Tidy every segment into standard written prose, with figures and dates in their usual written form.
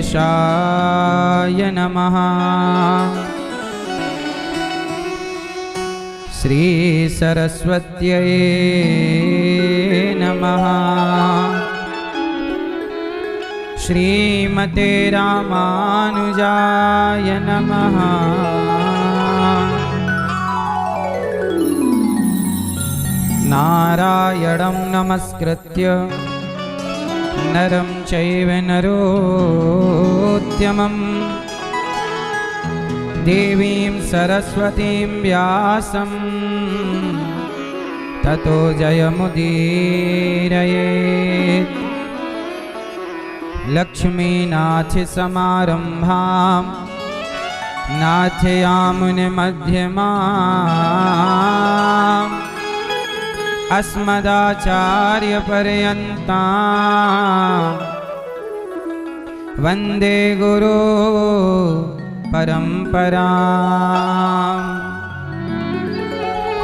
वेंकटेशाय नमः। श्री सरस्वत्यै नमः। श्रीमते रामानुजाय नमः। नारायणं नमस्कृत्य नरं चैव नरोत्तमं देवीं सरस्वतीं व्यासं ततो जयमुदीरयेत्। लक्ष्मीनाथसमारम्भां नाथयामुनिमध्यमाम् अस्मदाचार्यपर्यन्तां वन्दे गुरो परम्परां।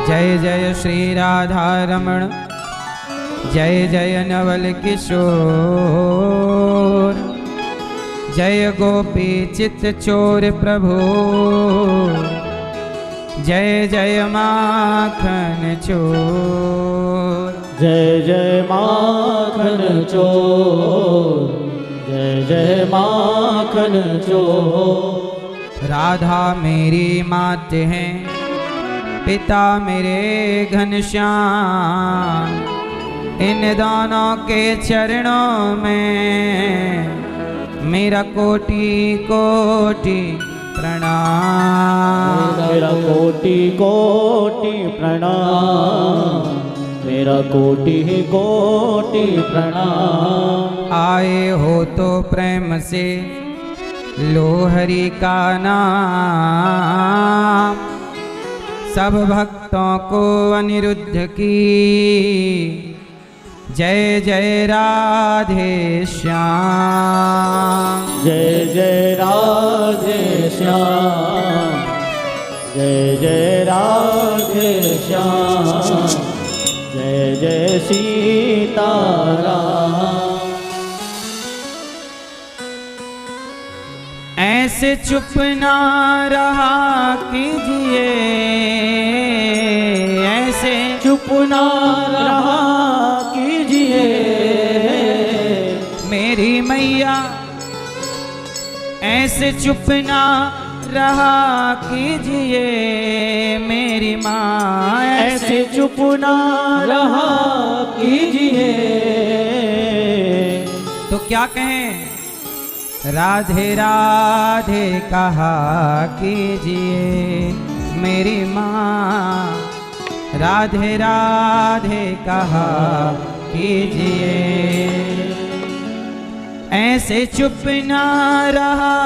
जय जय श्री राधारमण, जय जय नवल किशोर, जय गोपी चित्त चोर प्रभु, जय जय माखन चोर। जय जय माखन चोर, जय जय माखन चोर। राधा मेरी मात है, पिता मेरे घनश्याम, इन दोनों के चरणों में मेरा कोटि कोटि प्रणाम। मेरा कोटि कोटि प्रणाम, मेरा कोटि कोटि प्रणाम। आए हो तो प्रेम से लो हरि का नाम, सब भक्तों को अनिरुद्ध की जय जय राधे श्याम। जय जय राधे श्याम, जय जय राधे श्याम, जय जय सीताराम। ऐसे चुप ना रहा कीजिए, ऐसे चुप ना रहा कीजिए मेरी मैया, ऐसे चुप ना रहा कीजिए मेरी माँ, ऐसे चुप ना रहा कीजिए। तो क्या कहें, राधे राधे कहा कीजिए मेरी माँ, राधे राधे कहा कीजिए। ऐसे चुप ना रहा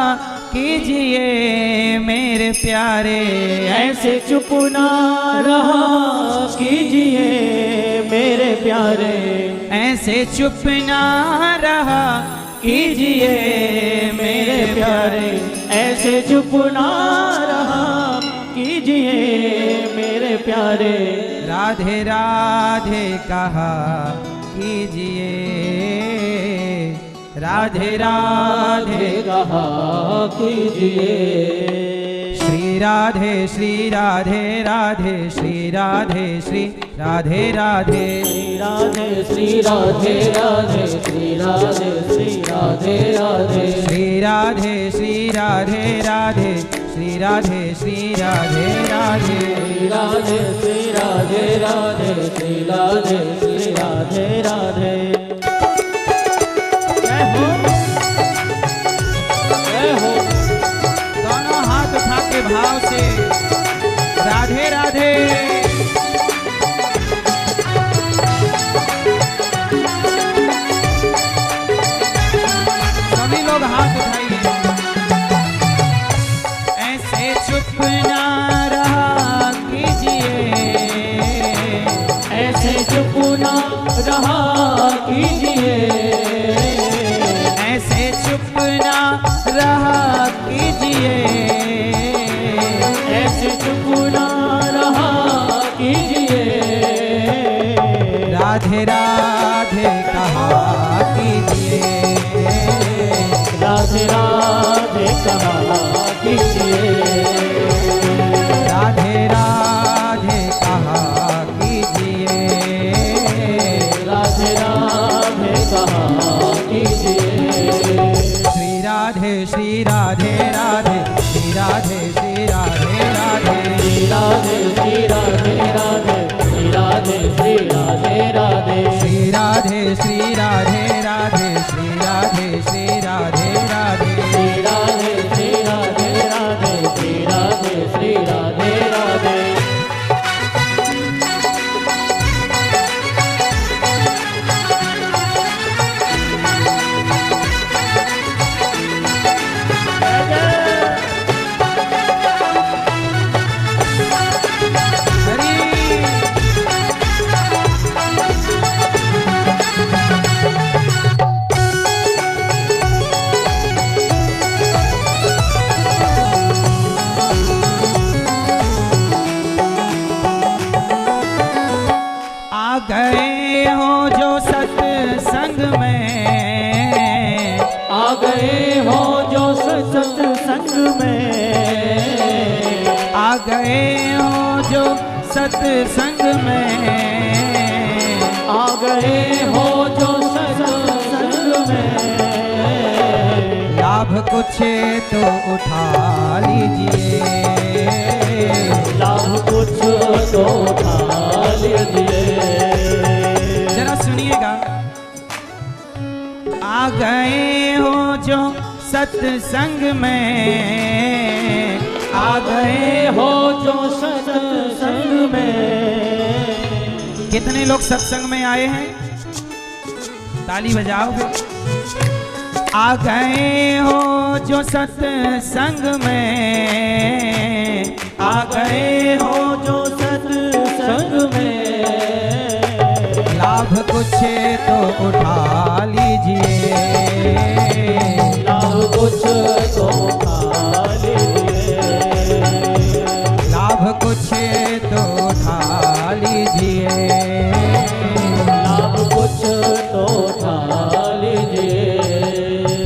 कीजिए मेरे प्यारे, ऐसे चुप ना रहा कीजिए मेरे प्यारे, ऐसे चुप ना रहा कीजिए मेरे प्यारे, ऐसे चुप ना रहा कीजिए मेरे प्यारे। राधे राधे कहा कीजिए, राधे राधे कहा कीजिए। श्री राधे श्री राधे राधे श्री राधे श्री राधे राधे श्री राधे राधे श्री राधे श्री राधे राधे श्री राधे श्री राधे राधे श्री राधे श्री राधे राधे श्री राधे श्री राधे राधे श्री राधे श्री राधे राधे। दोनों हाथ उठा के भाव से राधे राधे। सभी लोग हाथ उठाइए। ऐसे चुप ना रहा कीजिए, ऐसे चुप ना रहा कीजिए, ऐसे चुप ना रहा कीजिए, ऐसे चुप ना रहा कहा कीजिए, राधे राधे कहा कीजिए, राधे राधे कहा कीजिए। श्री राधे श्री राधे राधे, श्री राधे श्री राधे राधे, श्री राधे श्री राधे राधे, श्री राधे श्री राधे राधे, श्री राधे श्री राधे राधे, श्री राधे श्री राधे राधे, श्री राधे श्री राधे राधे, श्री राधे श्री राधे राधे। आ गए हो जो सत्संग में, आ गए हो जो सत्संग में, आ गए हो जो सत्संग में, आ गए हो जो सत्संग में, लाभ कुछ तो उठा लीजिए, लाभ कुछ तो उठा लीजिए। जरा सुनिएगा, आ गए हो जो सत्संग में, आ गए हो जो सत्संग में, कितने लोग सत्संग में आए हैं? ताली बजाओ फिर। आ गए हो जो सत्संग में, आ गए हो जो सत्संग में, लाभ कुछ तो उठा लीजिए, लाभ कुछ तो उठा लीजिए, लाभ कुछ तो उठा लीजिए, लाभ कुछ तो उठा लीजिए।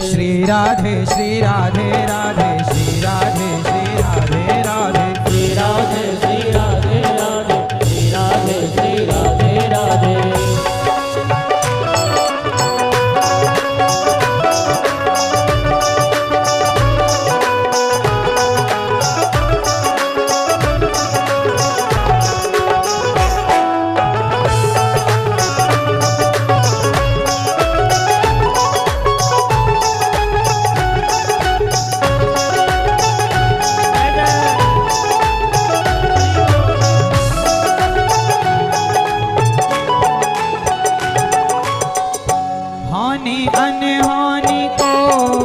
श्री राधे श्री राधे राधे, श्री राधे श्री राधे राधे, श्री राधे श्री राधे राधे, श्री राधे श्री राधे राधे। हानि अनहानि को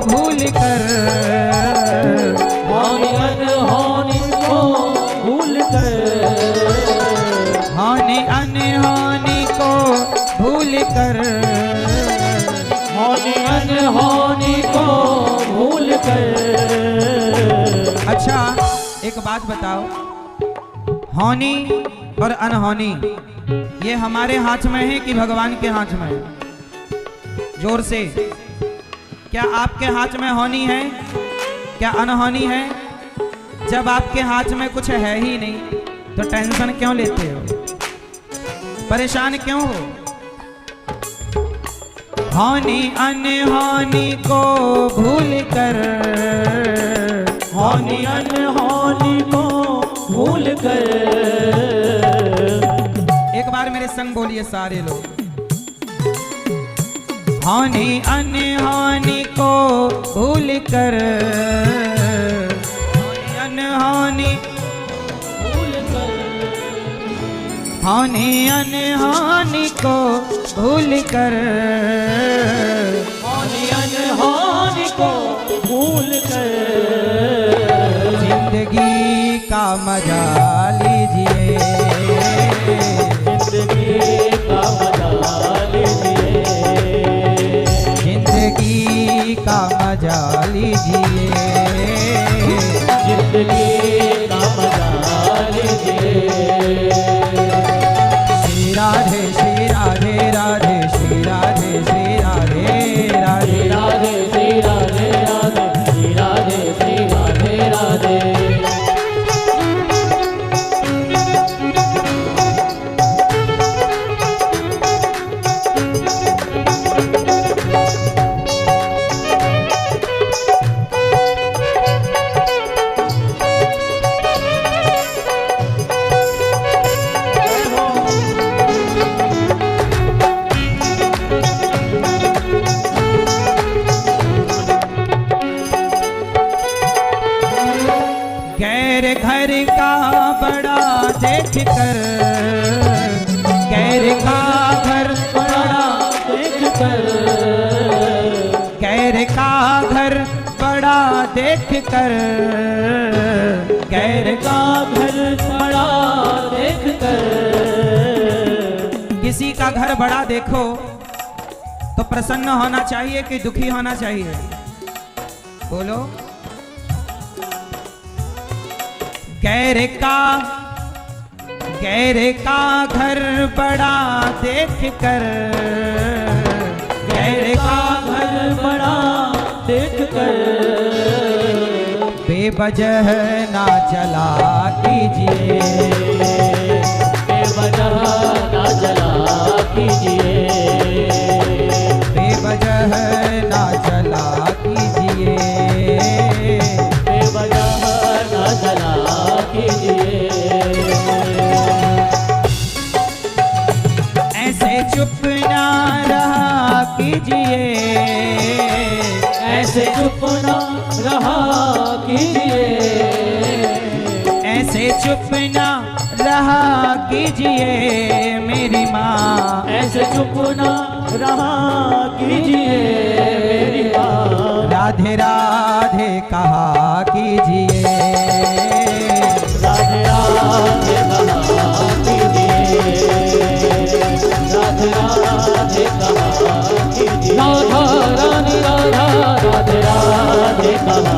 भूल कर, हानि अनहानि को भूल कर, हानि अनहानि को भूल कर, हानि अनहानि को भूल कर। अच्छा एक बात बताओ, हानि और अनहानि ये हमारे हाथ में है कि भगवान के हाथ में है? जोर से, क्या आपके हाथ में हानि है? क्या अनहानि है? जब आपके हाथ में कुछ है ही नहीं तो टेंशन क्यों लेते हो? परेशान क्यों हो? हानि अनहानि को भूल कर, हानि अनहानि को भूल कर। एक बार मेरे संग बोलिए सारे लोग, हानि अनहानि को भूल कर, हानि अनहानि भूल कर, हानि अनहानि को भूल कर, हानि अनहानि को भूल कर। जिंदगी का मजा लीजिए, जिंदगी का मजा लीजिए, जिंदगी का मजा लीजिए, जिंदगी का मजा लीजिए। श्री राधे श्री राधे राधे, श्री राधे श्री राधे राधे, श्री राधे श्री राधे राधे, श्री राधे श्री गैर का बड़ा देख कर, गैर का घर बड़ा देख कर, गैर का घर बड़ा देख कर, गैर का घर बड़ा देख कर। किसी का घर बड़ा देखो तो प्रसन्न होना चाहिए कि दुखी होना चाहिए? बोलो। गैर का घर बड़ा देख कर, गैर का घर बड़ा देख कर, बेवजह ना चला कीजिए, बेवजह ना चला कीजिए, बेवजह ना चला कीजिए, बेवजह ना चला कीजिए। ऐसे चुप ना रहा कीजिए, ऐसे चुप ना रहा कीजिए, ऐसे चुप ना रहा कीजिए मेरी माँ, ऐसे चुप ना रहा कीजिए मेरी माँ। राधे राधे कहा कीजिए, राधे राधे कहा कीजिए, राधे राधे कहा कीजिए, राधा रानी राधा राधे राधे कहा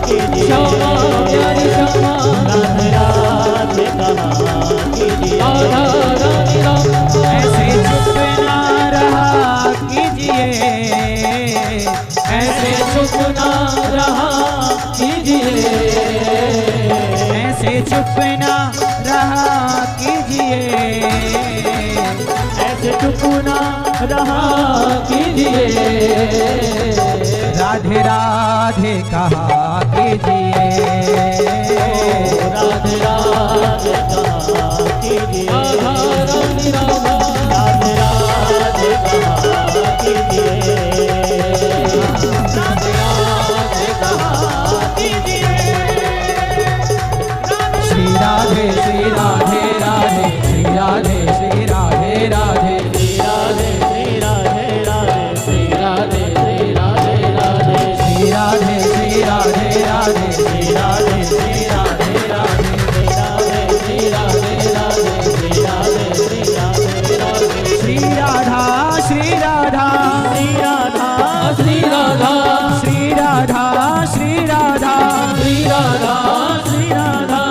कीजिए, श्यामा प्यारी श्यामा राधे राधे कहा कीजिए, राधा रानी राधा। ऐसे चुप ना रहा कीजिए, ऐसे चुप ना रहा कीजिए, ऐसे चुप ना रहा कीजिए, ऐसे चुप ना रहा कीजिए, राधे राधे कहा कीजिए, राधे राधे कहा कीजिए, राधा रानी राधा राधे राधे कहा कीजिए, राधे राधे कहा कीजिए। श्री राधे श्री राधे राधे श्री राधे श्री राधे राधे श्री राधे श्री राधे राधे श्री राधे श्री राधे राधे श्री राधे श्री राधे राधे श्री राधे श्री राधे राधे श्री राधे श्री राधे श्री राधा श्री राधा श्री राधा श्री राधा श्री राधा श्री राधा श्री राधा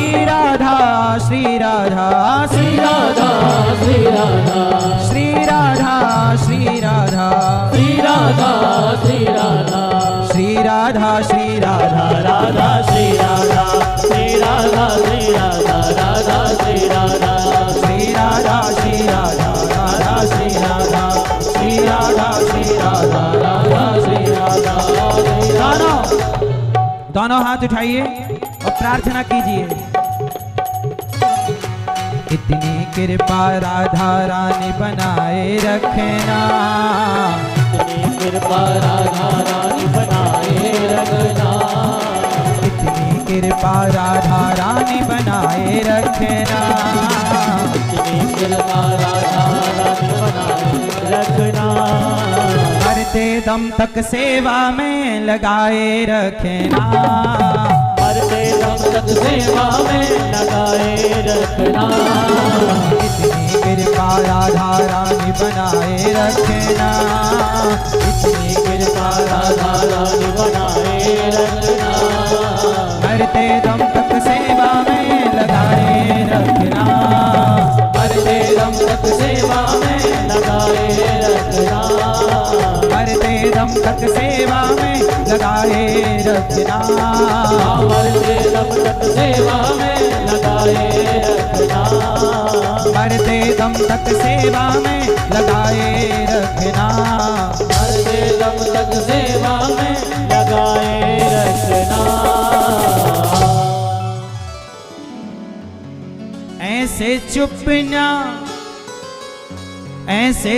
श्री राधा श्री राधा श्री राधा श्री राधा श्री राधा श्री राधा श्री राधा श्री राधा राधा श्री राधा श्री राधा श्री राधा राधा श्री राधा श्री राधा श्री राधा राधा श्री राधा श्री राधा श्री राधा राधा श्री राधा। दोनों हाथ उठाइए और प्रार्थना कीजिए। इतनी कृपा राधा रानी बनाए रखना, इतनी कृपा राधा रानी बनाए रखना, इतनी कृपा राधा रानी बनाए रखना, इतनी कृपा राधा रानी बनाए रखना, मरते दम तक सेवा में लगाए रखना, मरते दम तक सेवा में लगाए रखना, इतनी कृपा राधा रानी बनाए रखना, इतनी कृपा राधा रानी बनाए रखना, मरते दम तक सेवा में लगाए रखना, मरते दम तक सेवा में लगाए रखना, मरते दम तक सेवा में लगाए रखना, मरते दम तक सेवा में लगाए रखना, मरते दम तक सेवा में लगाए रखना, मरते दम तक सेवा में लगाए रखना। ऐसे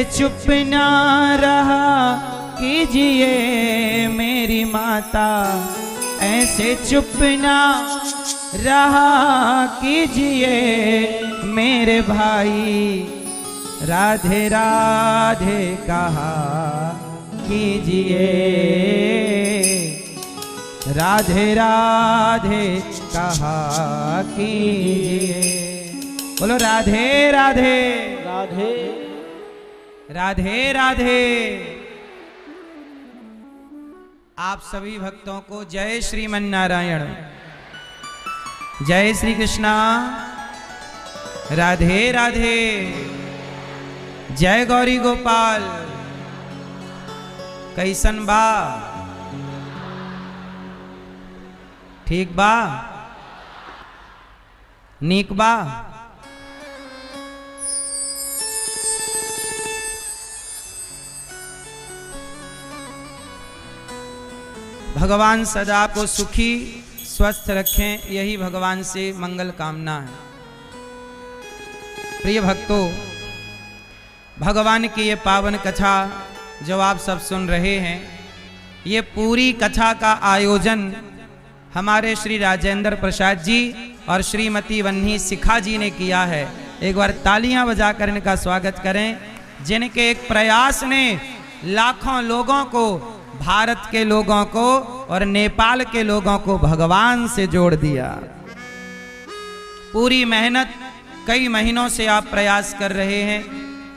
चुप ना रहा कीजिए मेरी माता, ऐसे चुप ना रहा कीजिए मेरे भाई, राधे राधे कहा कीजिए, राधे राधे कहा कीजिए। बोलो राधे राधे राधे राधे राधे। आप सभी भक्तों को जय श्रीमन नारायण, जय श्री कृष्णा, राधे राधे, जय गौरी गोपाल। कैसन बा? ठीक बा? नीक बा? भगवान सदा को सुखी स्वस्थ रखें, यही भगवान से मंगल कामना है। प्रिय भक्तों, भगवान की ये पावन कथा जो आप सब सुन रहे हैं, ये पूरी कथा का आयोजन हमारे श्री राजेंद्र प्रसाद जी और श्रीमती वन्नी शिखा जी ने किया है। एक बार तालियां बजाकर इनका स्वागत करें, जिनके एक प्रयास ने लाखों लोगों को, भारत के लोगों को और नेपाल के लोगों को भगवान से जोड़ दिया। पूरी मेहनत, कई महीनों से आप प्रयास कर रहे हैं,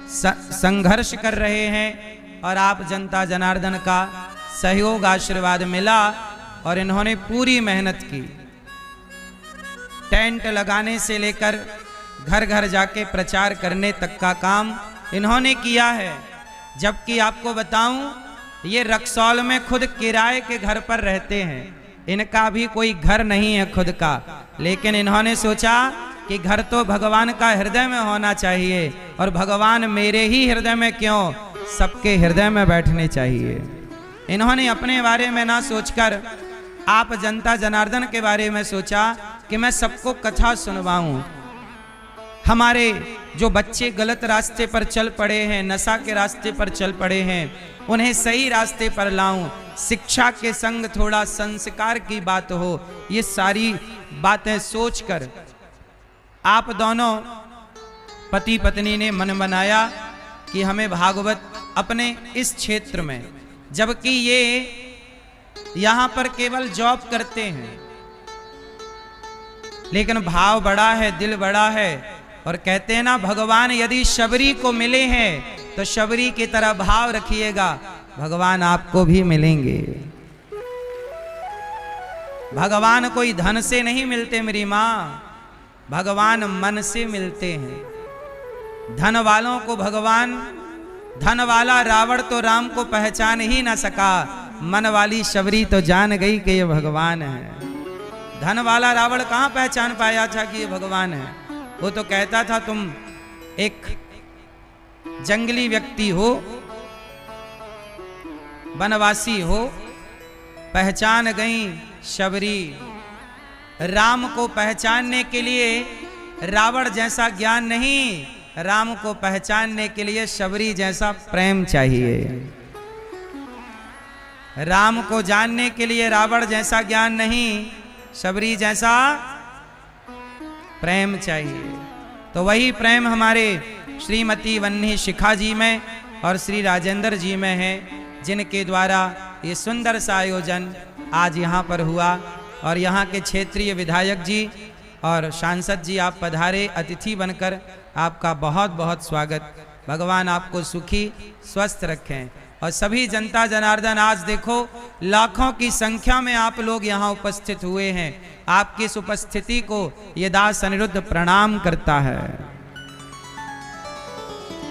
संघर्ष कर रहे हैं, और आप जनता जनार्दन का सहयोग आशीर्वाद मिला और इन्होंने पूरी मेहनत की। टेंट लगाने से लेकर घर घर जाके प्रचार करने तक का काम इन्होंने किया है। जबकि आपको बताऊं, ये रक्सौल में खुद किराए के घर पर रहते हैं, इनका भी कोई घर नहीं है खुद का, लेकिन इन्होंने सोचा कि घर तो भगवान का हृदय में होना चाहिए, और भगवान मेरे ही हृदय में क्यों, सबके हृदय में बैठने चाहिए। इन्होंने अपने बारे में ना सोचकर आप जनता जनार्दन के बारे में सोचा कि मैं सबको कथा सुनवाऊं। हमारे जो बच्चे गलत रास्ते पर चल पड़े हैं, नशा के रास्ते पर चल पड़े हैं, उन्हें सही रास्ते पर लाऊं, शिक्षा के संग थोड़ा संस्कार की बात हो। ये सारी बातें सोचकर आप दोनों पति पत्नी ने मन बनाया कि हमें भागवत अपने इस क्षेत्र में, जबकि ये यहाँ पर केवल जॉब करते हैं, लेकिन भाव बड़ा है, दिल बड़ा है, और कहते हैं ना, भगवान यदि शबरी को मिले हैं तो शबरी की तरह भाव रखिएगा, भगवान आपको भी मिलेंगे। भगवान कोई धन से नहीं मिलते मेरी माँ, भगवान मन से मिलते हैं। धन वालों को भगवान, धन वाला रावण तो राम को पहचान ही ना सका, मन वाली शबरी तो जान गई कि ये भगवान है। धन वाला रावण कहाँ पहचान पाया था कि ये भगवान है? वो तो कहता था तुम एक जंगली व्यक्ति हो, वनवासी हो। पहचान गई शबरी। राम को पहचानने के लिए रावण जैसा ज्ञान नहीं, राम को पहचानने के लिए शबरी जैसा प्रेम चाहिए। राम को जानने के लिए रावण जैसा ज्ञान नहीं, शबरी जैसा प्रेम चाहिए। तो वही प्रेम हमारे श्रीमती वन्नी शिखा जी में और श्री राजेंद्र जी में है, जिनके द्वारा ये सुंदर सा आयोजन आज यहाँ पर हुआ। और यहाँ के क्षेत्रीय विधायक जी और सांसद जी आप पधारे अतिथि बनकर, आपका बहुत बहुत स्वागत। भगवान आपको सुखी स्वस्थ रखें। और सभी जनता जनार्दन, आज देखो लाखों की संख्या में आप लोग यहाँ उपस्थित हुए हैं। आपकी इस उपस्थिति को ये दास अनिरुद्ध प्रणाम करता है।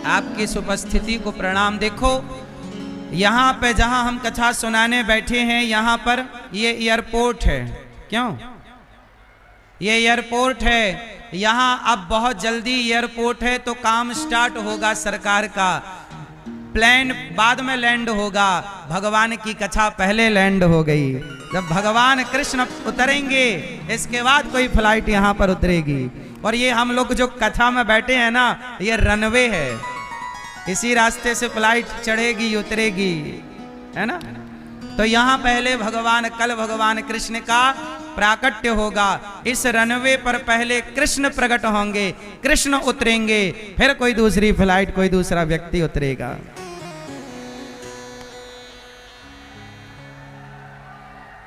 आपकी इस उपस्थिति को प्रणाम। देखो यहाँ पे जहाँ हम कथा सुनाने बैठे हैं, यहाँ पर ये एयरपोर्ट है। क्यों? ये एयरपोर्ट है। यहाँ अब बहुत जल्दी एयरपोर्ट है तो काम स्टार्ट होगा सरकार का। प्लेन बाद में लैंड होगा, भगवान की कथा पहले लैंड हो गई। जब भगवान कृष्ण उतरेंगे इसके बाद कोई फ्लाइट यहाँ पर उतरेगी। और ये हम लोग जो कथा में बैठे हैं ना, ये रनवे है। इसी रास्ते से फ्लाइट चढ़ेगी उतरेगी, है ना। तो यहाँ पहले कल भगवान कृष्ण का प्राकट्य होगा। इस रनवे पर पहले कृष्ण प्रकट होंगे, कृष्ण उतरेंगे, फिर कोई दूसरी फ्लाइट, कोई दूसरा व्यक्ति उतरेगा।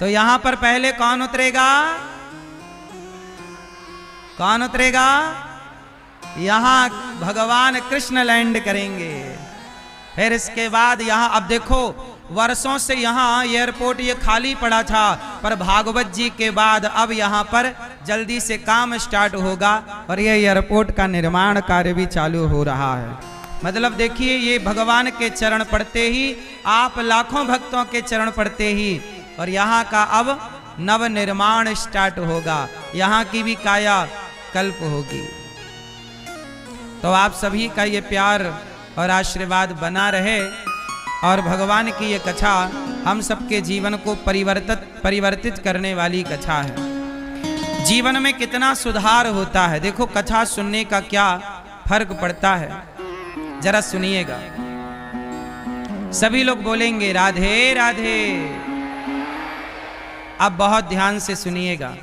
तो यहां पर पहले कौन उतरेगा? कौन उतरेगा? यहां भगवान कृष्ण लैंड करेंगे। फिर इसके बाद यहां, अब देखो वर्षों से यहाँ एयरपोर्ट ये खाली पड़ा था, पर भागवत जी के बाद अब यहाँ पर जल्दी से काम स्टार्ट होगा और ये एयरपोर्ट का निर्माण कार्य भी चालू हो रहा है। मतलब देखिए, ये भगवान के चरण पड़ते ही, आप लाखों भक्तों के चरण पड़ते ही, और यहाँ का अब नव निर्माण स्टार्ट होगा, यहाँ की भी काया कल्प होगी। तो आप सभी का ये प्यार और आशीर्वाद बना रहे और भगवान की ये कथा हम सबके जीवन को परिवर्तित करने वाली कथा है। जीवन में कितना सुधार होता है, देखो कथा सुनने का क्या फर्क पड़ता है, जरा सुनिएगा। सभी लोग बोलेंगे राधे राधे। अब बहुत ध्यान से सुनिएगा।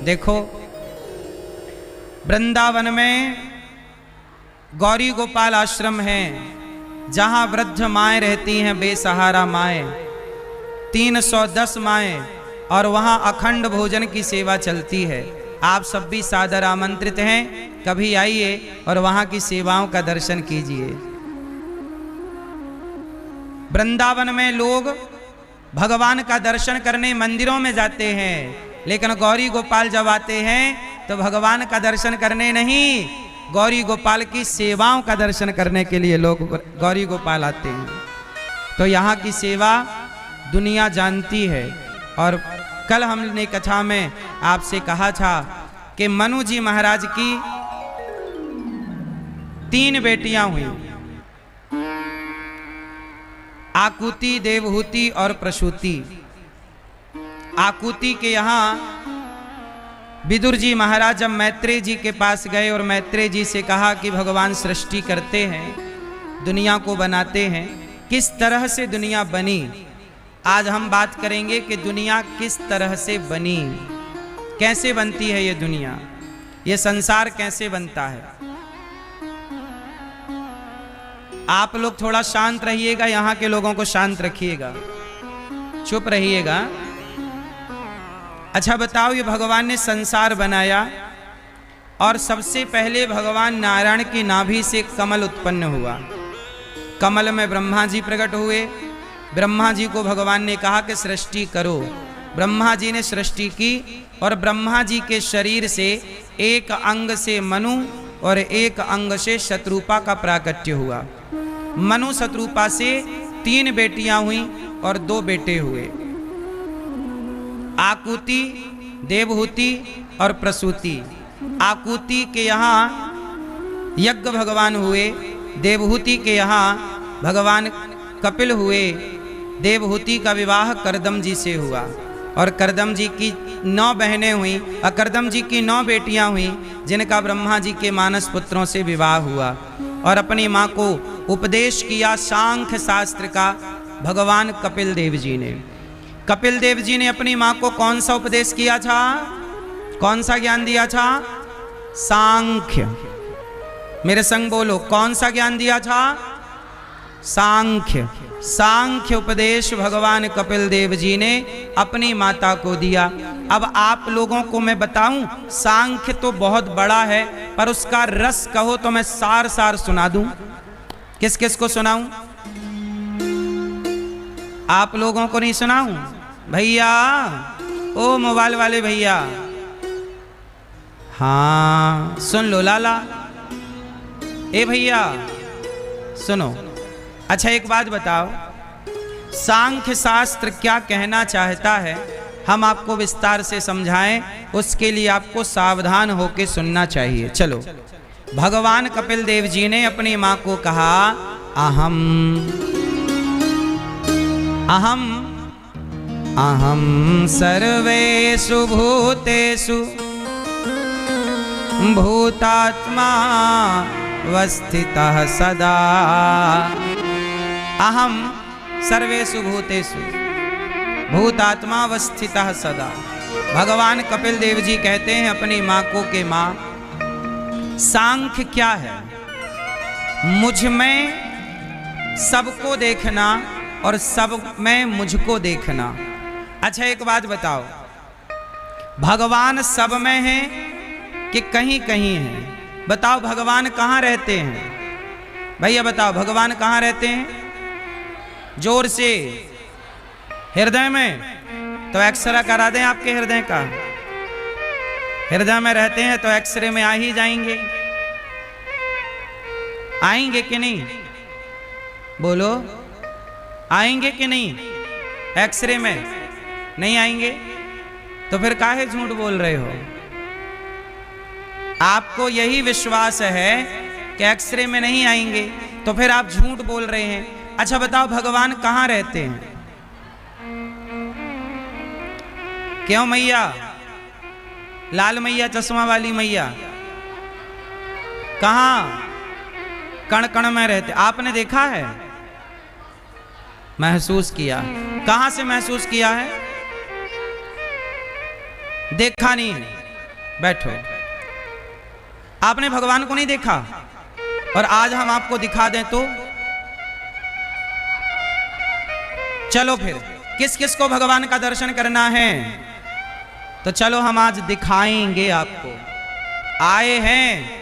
देखो वृंदावन में गौरी गोपाल आश्रम है, जहां वृद्ध माएँ रहती हैं, बेसहारा माएँ, 310 माएँ, और वहां अखंड भोजन की सेवा चलती है। आप सब भी सादर आमंत्रित हैं, कभी आइए और वहां की सेवाओं का दर्शन कीजिए। वृंदावन में लोग भगवान का दर्शन करने मंदिरों में जाते हैं, लेकिन गौरी गोपाल जब आते हैं तो भगवान का दर्शन करने नहीं, गौरी गोपाल की सेवाओं का दर्शन करने के लिए लोग गौरी गोपाल आते हैं। तो यहाँ की सेवा दुनिया जानती है। और कल हमने कथा में आपसे कहा था कि मनु जी महाराज की 3 बेटियां हुई, आकुति, देवहूति और प्रसूति। आकुति के यहाँ विदुर जी महाराज जब मैत्रेय जी के पास गए और मैत्रेय जी से कहा कि भगवान सृष्टि करते हैं, दुनिया को बनाते हैं, किस तरह से दुनिया बनी। आज हम बात करेंगे कि दुनिया किस तरह से बनी, कैसे बनती है ये दुनिया, ये संसार कैसे बनता है। आप लोग थोड़ा शांत रहिएगा, यहाँ के लोगों को शांत रखिएगा, चुप रहिएगा। अच्छा बताओ, ये भगवान ने संसार बनाया और सबसे पहले भगवान नारायण की नाभि से कमल उत्पन्न हुआ। कमल में ब्रह्मा जी प्रकट हुए। ब्रह्मा जी को भगवान ने कहा कि सृष्टि करो। ब्रह्मा जी ने सृष्टि की और ब्रह्मा जी के शरीर से एक अंग से मनु और एक अंग से शत्रुपा का प्राकट्य हुआ। मनु शत्रुपा से 3 बेटियां हुई और 2 बेटे हुए, आकुति, देवहूति और प्रसूति। आकुति के यहाँ यज्ञ भगवान हुए, देवहूति के यहाँ भगवान कपिल हुए। देवहूति का विवाह करदम जी से हुआ और करदम जी की 9 बहनें हुई और करदम जी की 9 बेटियां हुई, जिनका ब्रह्मा जी के मानस पुत्रों से विवाह हुआ। और अपनी माँ को उपदेश किया सांख्य शास्त्र का भगवान कपिल देव जी ने। कपिल देव जी ने अपनी माँ को कौन सा उपदेश किया था, कौन सा ज्ञान दिया था? सांख्य। मेरे संग बोलो, कौन सा ज्ञान दिया था? सांख्य। सांख्य उपदेश भगवान कपिल देव जी ने अपनी माता को दिया। अब आप लोगों को मैं बताऊं, सांख्य तो बहुत बड़ा है, पर उसका रस कहो तो मैं सार सार सुना दूं। किस किस को सुनाऊं? आप लोगों को नहीं सुनाऊं? भैया, ओ मोबाइल वाले भैया, हाँ सुन लो लाला। ए भैया सुनो। अच्छा एक बात बताओ, सांख्य शास्त्र क्या कहना चाहता है, हम आपको विस्तार से समझाएं, उसके लिए आपको सावधान होकर सुनना चाहिए। चलो, भगवान कपिल देव जी ने अपनी माँ को कहा, अहम अहम अहम सर्वेषु भूतेषु भूतात्मा वस्थितः सदा। अहम सर्वेषु भूतेषु, भूतात्मावस्थितः सदा। भगवान कपिल देव जी कहते हैं अपनी माँ को कि माँ, सांख्य क्या है? मुझ में सबको देखना और सब में मुझको देखना। अच्छा एक बात बताओ, भगवान सब में है कि कहीं कहीं है? बताओ भगवान कहाँ रहते हैं? भैया बताओ भगवान कहाँ रहते हैं? जोर से। हृदय में? तो एक्सरे करा दें आपके हृदय का। हृदय में रहते हैं तो एक्सरे में आ ही जाएंगे। आएंगे कि नहीं? बोलो, आएंगे कि नहीं? एक्सरे में नहीं आएंगे तो फिर काहे झूठ बोल रहे हो? आपको यही विश्वास है कि एक्सरे में नहीं आएंगे तो फिर आप झूठ बोल रहे हैं। अच्छा बताओ भगवान कहाँ रहते हैं? क्यों मैया? लाल मैया, चश्मा वाली मैया, कहाँ? कण कण में रहते। आपने देखा है? महसूस किया? कहां से महसूस किया है? देखा नहीं है। बैठो। आपने भगवान को नहीं देखा और आज हम आपको दिखा दें तो? चलो फिर किस किस को भगवान का दर्शन करना है? तो चलो हम आज दिखाएंगे आपको। आए हैं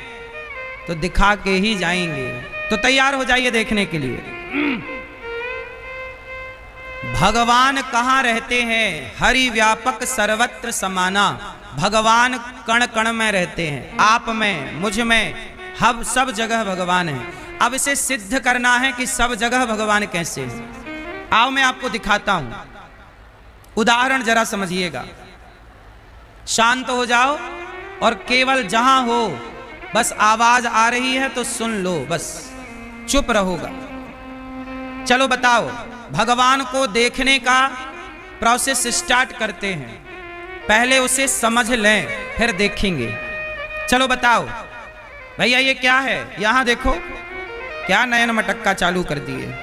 तो दिखा के ही जाएंगे। तो तैयार हो जाइए देखने के लिए। भगवान कहाँ रहते हैं? हरि व्यापक सर्वत्र समाना। भगवान कण कण में रहते हैं, आप में, मुझ में, हम सब जगह भगवान है। अब इसे सिद्ध करना है कि सब जगह भगवान कैसे है। आओ मैं आपको दिखाता हूं। उदाहरण जरा समझिएगा। शांत हो जाओ और केवल जहां हो बस आवाज आ रही है तो सुन लो, बस चुप रहोगा। चलो बताओ, भगवान को देखने का प्रोसेस स्टार्ट करते हैं। पहले उसे समझ लें फिर देखेंगे। चलो बताओ भैया ये क्या है? यहां देखो, क्या नयन मटक्का चालू कर दिए।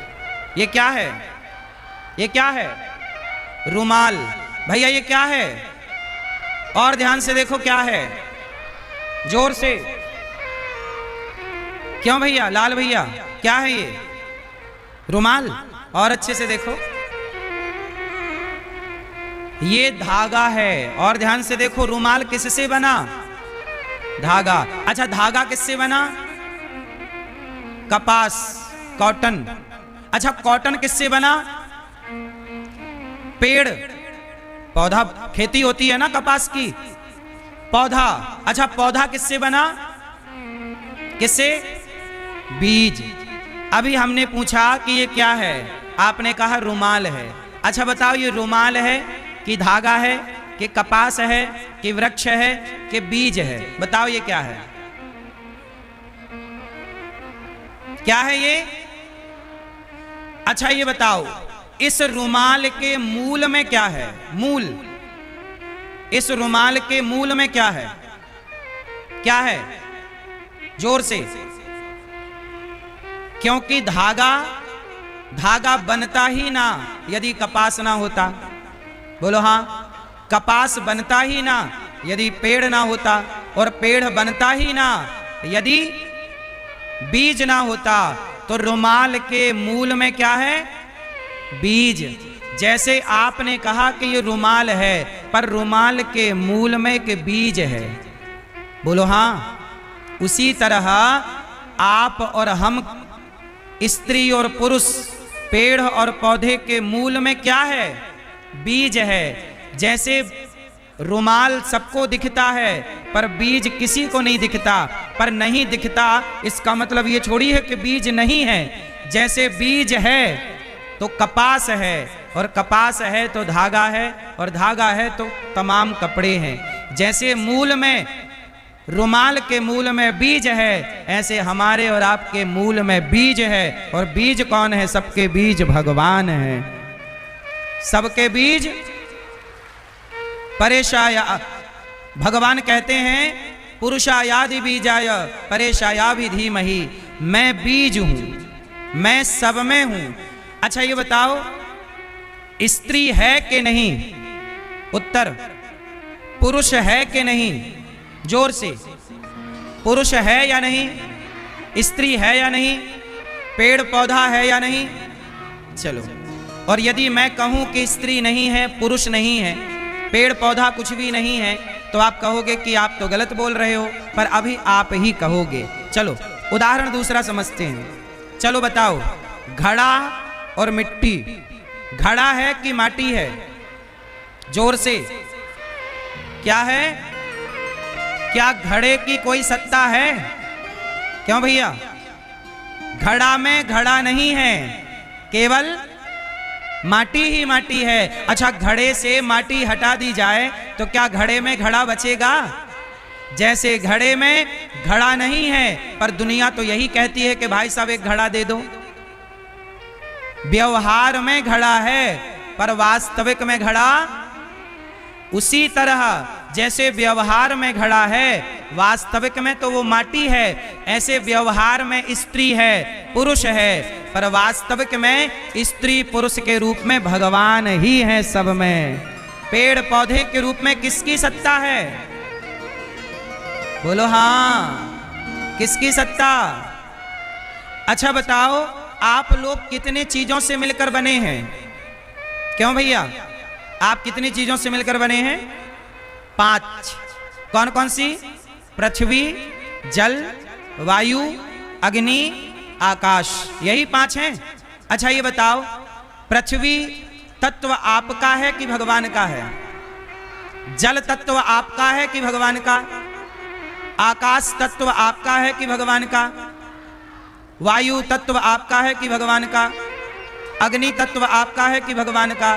ये क्या है? ये क्या है? रुमाल। भैया ये क्या है? और ध्यान से देखो क्या है, जोर से। क्यों भैया? लाल भैया क्या है ये? रुमाल। और अच्छे से देखो, ये धागा है। और ध्यान से देखो, रुमाल किससे बना? धागा। अच्छा धागा किससे बना? कपास, कॉटन। अच्छा कॉटन किससे बना? पेड़, पौधा, खेती होती है ना कपास की, पौधा। अच्छा पौधा किससे बना? किससे? बीज। अभी हमने पूछा कि ये क्या है, आपने कहा रुमाल है। अच्छा बताओ ये रुमाल है कि धागा है कि कपास है कि वृक्ष है कि बीज है? बताओ ये क्या है? क्या है ये? अच्छा ये बताओ इस रुमाल के मूल में क्या है? मूल। इस रुमाल के मूल में क्या है? क्या है? जोर से। क्योंकि धागा बनता ही ना यदि कपास ना होता। बोलो हाँ। कपास बनता ही ना यदि पेड़ ना होता, और पेड़ बनता ही ना यदि बीज ना होता। तो रुमाल के मूल में क्या है? बीज। जैसे आपने कहा कि ये रुमाल है, पर रुमाल के मूल में के बीज है। बोलो हाँ। उसी तरह आप और हम, स्त्री और पुरुष, पेड़ और पौधे के मूल में क्या है? बीज है। जैसे रुमाल सबको दिखता है पर बीज किसी को नहीं दिखता। पर नहीं दिखता इसका मतलब ये छोड़ी है कि बीज नहीं है। जैसे बीज है तो कपास है, और कपास है तो धागा है, और धागा है तो तमाम कपड़े हैं। जैसे मूल में, रुमाल के मूल में बीज है, ऐसे हमारे और आपके मूल में बीज है। और बीज कौन है? सबके बीज भगवान है। सबके बीज परेशाया। भगवान कहते हैं पुरुषायादि बीजाय परेशाया भी धीमहि। मैं बीज हूं, मैं सब में हूं। अच्छा ये बताओ स्त्री है कि नहीं? उत्तर, पुरुष है कि नहीं? जोर से, पुरुष है या नहीं? स्त्री है या नहीं? पेड़ पौधा है या नहीं? चलो, और यदि मैं कहूं कि स्त्री नहीं है, पुरुष नहीं है, पेड़ पौधा कुछ भी नहीं है, तो आप कहोगे कि आप तो गलत बोल रहे हो, पर अभी आप ही कहोगे। चलो उदाहरण दूसरा समझते हैं। चलो बताओ, घड़ा और मिट्टी, घड़ा है कि माटी है? जोर से, क्या है? क्या घड़े की कोई सत्ता है? क्यों भैया? घड़ा में घड़ा नहीं है, केवल माटी ही माटी है। अच्छा, घड़े से माटी हटा दी जाए तो क्या घड़े में घड़ा बचेगा? जैसे घड़े में घड़ा नहीं है, पर दुनिया तो यही कहती है कि भाई साहब एक घड़ा दे दो। व्यवहार में घड़ा है, पर वास्तविक में घड़ा, उसी तरह जैसे व्यवहार में घड़ा है, वास्तविक में तो वो माटी है, ऐसे व्यवहार में स्त्री है, पुरुष है, पर वास्तविक में स्त्री पुरुष के रूप में भगवान ही है सब में। पेड़ पौधे के रूप में किसकी सत्ता है? बोलो हाँ, किसकी सत्ता? अच्छा बताओ, आप लोग कितने चीजों से मिलकर बने हैं? क्यों भैया, आप कितनी चीजों से मिलकर बने हैं? 5। कौन कौन सी? पृथ्वी, जल, वायु, अग्नि, आकाश, यही 5 हैं। अच्छा ये बताओ, पृथ्वी तत्व आपका है कि भगवान का है? जल तत्व आपका है कि भगवान का? आकाश तत्व आपका है कि भगवान का? वायु तत्व आपका है कि भगवान का? अग्नि तत्व आपका है कि भगवान का?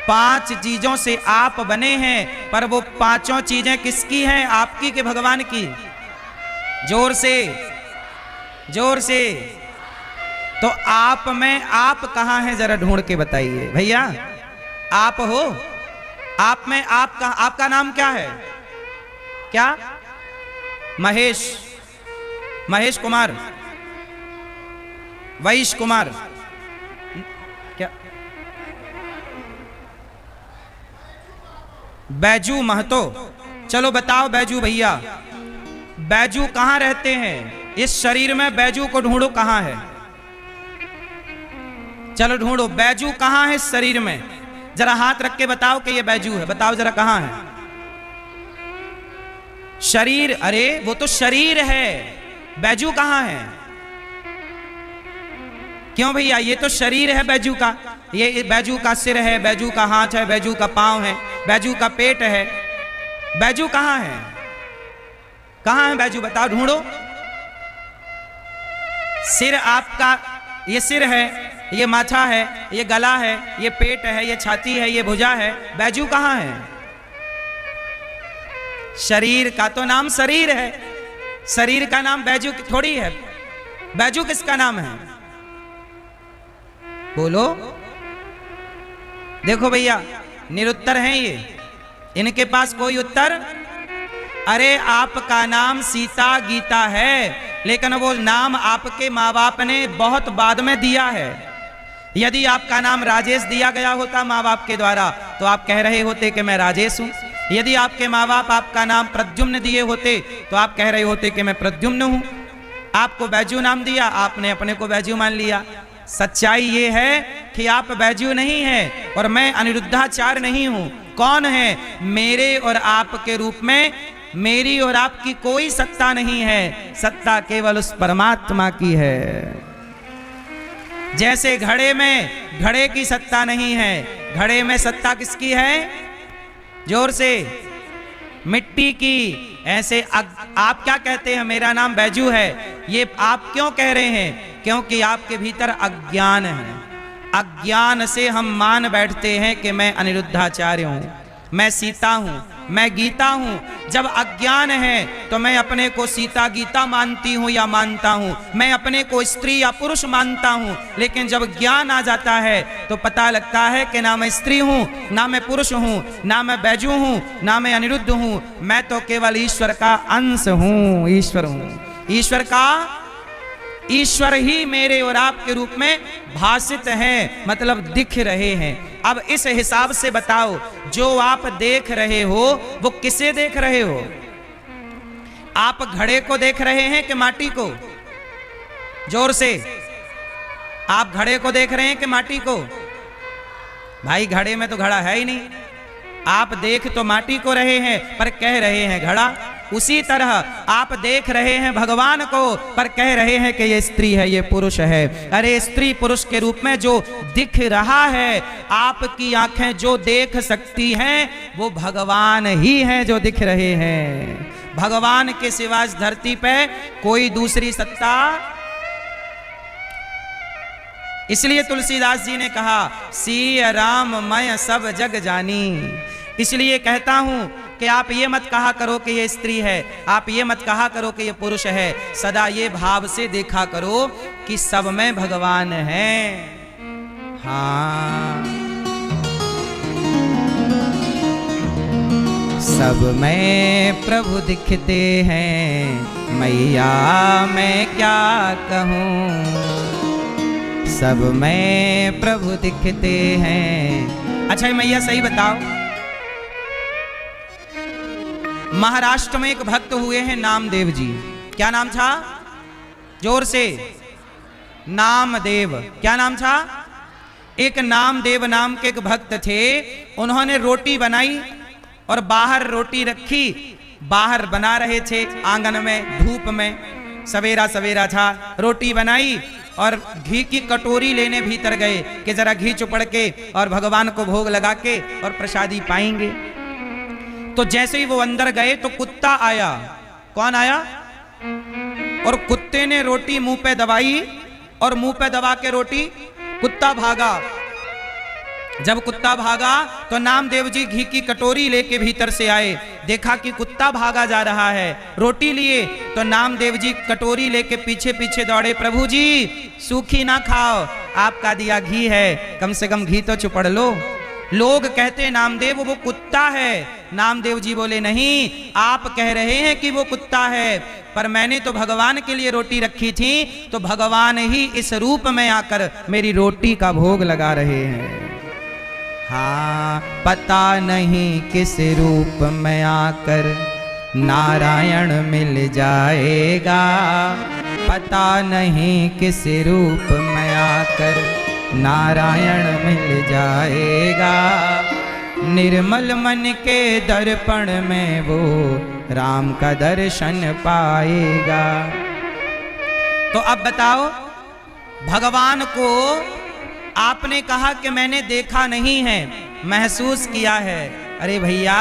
5 चीजों से आप बने हैं, पर वो 5 चीजें किसकी हैं? आपकी कि भगवान की? जोर से, जोर से। तो आप में आप कहां हैं, जरा ढूंढ के बताइए भैया। आप हो? आप में आप कहां? आपका नाम क्या है? क्या? महेश, महेश कुमार, वैश्य कुमार, क्या? बैजू महतो। चलो बताओ बैजू भैया, बैजू कहां रहते हैं? इस शरीर में बैजू को ढूंढो, कहां है? चलो ढूंढो, बैजू कहां है इस शरीर में? जरा हाथ रख के बताओ कि ये बैजू है, बताओ जरा कहां है? शरीर, अरे वो तो शरीर है, बैजू कहां है? क्यों भैया, ये तो शरीर है बैजू का। ये बैजू का सिर है, बैजू का हाथ है, बैजू का पांव है, बैजू का पेट है। बैजू कहां है? कहां है बैजू? बताओ, ढूंढो। सिर आपका, ये सिर है, ये माथा है, ये गला है, ये पेट है, ये छाती है, ये भुजा है। बैजू कहां है? शरीर का तो नाम शरीर है, शरीर का नाम बैजू थोड़ी है। बैजू किसका नाम है? बोलो। देखो भैया, निरुत्तर हैं ये, इनके पास कोई उत्तर। अरे आपका नाम सीता गीता है, लेकिन वो नाम आपके माँ बाप ने बहुत बाद में दिया है। यदि आपका नाम राजेश दिया गया होता माँ बाप के द्वारा, तो आप कह रहे होते कि मैं राजेश हूं। यदि आपके माँ बाप आपका नाम प्रद्युम्न दिए होते, तो आप कह रहे होते कि मैं प्रद्युम्न हूं। आपको बैजू नाम दिया, आपने अपने को बैजू मान लिया। सच्चाई ये है कि आप बैजू नहीं है और मैं अनिरुद्धाचार्य नहीं हूं। कौन है? मेरे और आपके रूप में मेरी और आपकी कोई सत्ता नहीं है, सत्ता केवल उस परमात्मा की है। जैसे घड़े में घड़े की सत्ता नहीं है, घड़े में सत्ता किसकी है? जोर से, मिट्टी की। ऐसे आप क्या कहते हैं? मेरा नाम बैजू है। ये आप क्यों कह रहे हैं? क्योंकि आपके भीतर अज्ञान है। अज्ञान से हम मान बैठते हैं कि मैं अनिरुद्धाचार्य हूं, मैं सीता हूं, मैं गीता हूं। जब अज्ञान है तो मैं अपने को सीता गीता मानती हूं या मानता हूं, मैं अपने को स्त्री या पुरुष मानता हूं। लेकिन जब ज्ञान आ जाता है तो पता लगता है कि ना मैं स्त्री हूं, ना मैं पुरुष हूं, ना मैं बैजू हूं, ना मैं अनिरुद्ध हूं। मैं तो केवल ईश्वर का अंश हूं, ईश्वर हूं, ईश्वर का ईश्वर ही मेरे और आपके रूप में भासित हैं, मतलब दिख रहे हैं। अब इस हिसाब से बताओ, जो आप देख रहे हो वो किसे देख रहे हो? आप घड़े को देख रहे हैं कि माटी को? जोर से, आप घड़े को देख रहे हैं कि माटी को? भाई घड़े में तो घड़ा है ही नहीं। आप देख तो माटी को रहे हैं पर कह रहे हैं घड़ा। उसी तरह आप देख रहे हैं भगवान को पर कह रहे हैं कि ये स्त्री है, ये पुरुष है। अरे स्त्री पुरुष के रूप में जो दिख रहा है, आपकी आंखें जो देख सकती हैं वो भगवान ही हैं जो दिख रहे हैं। भगवान के सिवा इस धरती पे कोई दूसरी सत्ता। इसलिए तुलसीदास जी ने कहा, सिय राम मैं सब जग जानी। इसलिए कहता हूं कि आप ये मत कहा करो कि ये स्त्री है, आप ये मत कहा करो कि ये पुरुष है। सदा ये भाव से देखा करो कि सब में भगवान है। हाँ, सब में प्रभु दिखते हैं, मैया मैं क्या कहूँ। सब में प्रभु दिखते हैं। अच्छा मैया सही बताओ, महाराष्ट्र में एक भक्त हुए हैं नामदेव जी। क्या नाम था? जोर से, नामदेव। क्या नाम था? एक नामदेव नाम के एक भक्त थे। उन्होंने रोटी बनाई और बाहर रोटी रखी। बाहर बना रहे थे आंगन में, धूप में, सवेरा सवेरा था। रोटी बनाई और घी की कटोरी लेने भीतर गए कि जरा घी चुपड़ के और भगवान को भोग लगा के और प्रसादी पाएंगे। तो जैसे ही वो अंदर गए तो कुत्ता आया। कौन आया? और कुत्ते ने रोटी मुंह पे दबाई और मुंह पे दबा के रोटी कुत्ता भागा। जब कुत्ता भागा तो नामदेव जी घी की कटोरी लेके भीतर से आए। देखा कि कुत्ता भागा जा रहा है, रोटी लिए तो नामदेव जी कटोरी लेके पीछे पीछे दौड़े। प्रभु जी सूखी ना खाओ, आपका दिया घी है, कम से कम घी तो चुपड़ लो। लोग कहते नामदेव वो कुत्ता है। नामदेव जी बोले नहीं, आप कह रहे हैं कि वो कुत्ता है, पर मैंने तो भगवान के लिए रोटी रखी थी, तो भगवान ही इस रूप में आकर मेरी रोटी का भोग लगा रहे हैं। हाँ, पता नहीं किस रूप में आकर नारायण मिल जाएगा। पता नहीं किस रूप में आकर नारायण मिल जाएगा। निर्मल मन के दर्पण में वो राम का दर्शन पाएगा। तो अब बताओ, भगवान को आपने कहा कि मैंने देखा नहीं है, महसूस किया है। अरे भैया,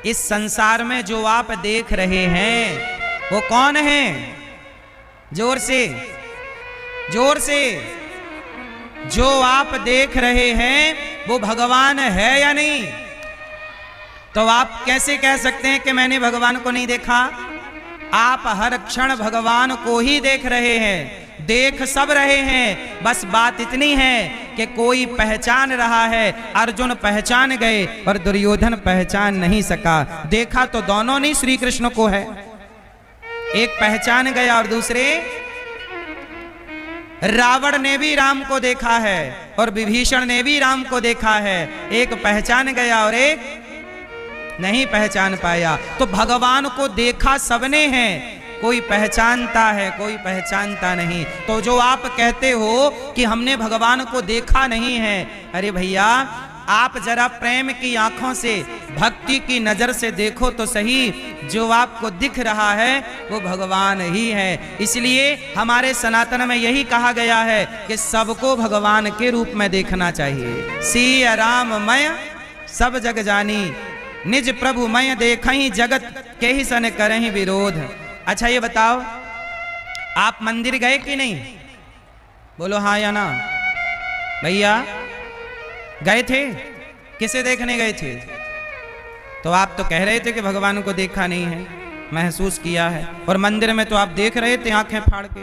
इस संसार में जो आप देख रहे हैं वो कौन है? जोर से, जोर से। जो आप देख रहे हैं वो भगवान है या नहीं? तो आप कैसे कह सकते हैं कि मैंने भगवान को नहीं देखा? आप हर क्षण भगवान को ही देख रहे हैं, देख सब रहे हैं। बस बात इतनी है कि कोई पहचान रहा है। अर्जुन पहचान गए और दुर्योधन पहचान नहीं सका। देखा तो दोनों ने श्री कृष्ण को है, एक पहचान गया और दूसरे। रावण ने भी राम को देखा है और विभीषण ने भी राम को देखा है। एक पहचान गया और एक नहीं पहचान पाया। तो भगवान को देखा सबने है, कोई पहचानता है, कोई पहचानता नहीं। तो जो आप कहते हो कि हमने भगवान को देखा नहीं है, अरे भैया आप जरा प्रेम की आंखों से, भक्ति की नजर से देखो तो सही। जो आपको दिख रहा है वो भगवान ही है। इसलिए हमारे सनातन में यही कहा गया है कि सबको भगवान के रूप में देखना चाहिए। सिय राम मय सब जग जानी, निज प्रभु मय देखहि जगत के ही सन करहि विरोध। अच्छा ये बताओ, आप मंदिर गए कि नहीं? बोलो हाँ या ना। भैया गए थे? किसे देखने गए थे? तो आप तो कह रहे थे कि भगवान को देखा नहीं है, महसूस किया है। और मंदिर में तो आप देख रहे थे आंखें फाड़ के।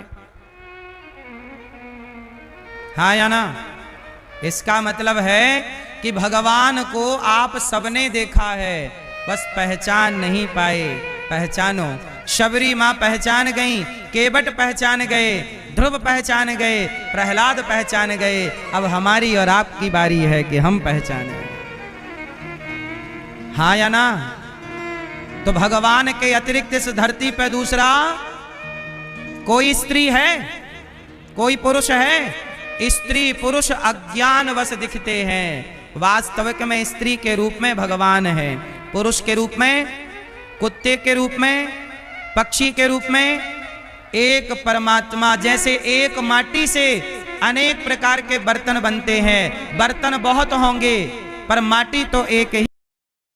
हाँ या ना? इसका मतलब है कि भगवान को आप सबने देखा है, बस पहचान नहीं पाए। पहचानो। शबरी माँ पहचान गई, केवट पहचान गए, ध्रुव पहचान गए, प्रहलाद पहचान गए, अब हमारी और आपकी बारी है कि हम पहचाने। हाँ या ना? तो भगवान के अतिरिक्त इस धरती पर दूसरा कोई स्त्री है, कोई पुरुष है? स्त्री पुरुष अज्ञानवश दिखते हैं, वास्तविक में स्त्री के रूप में भगवान है, पुरुष के रूप में, कुत्ते के रूप में, पक्षी के रूप में, एक परमात्मा। जैसे एक माटी से अनेक प्रकार के बर्तन बनते हैं, बर्तन बहुत होंगे पर माटी तो एक ही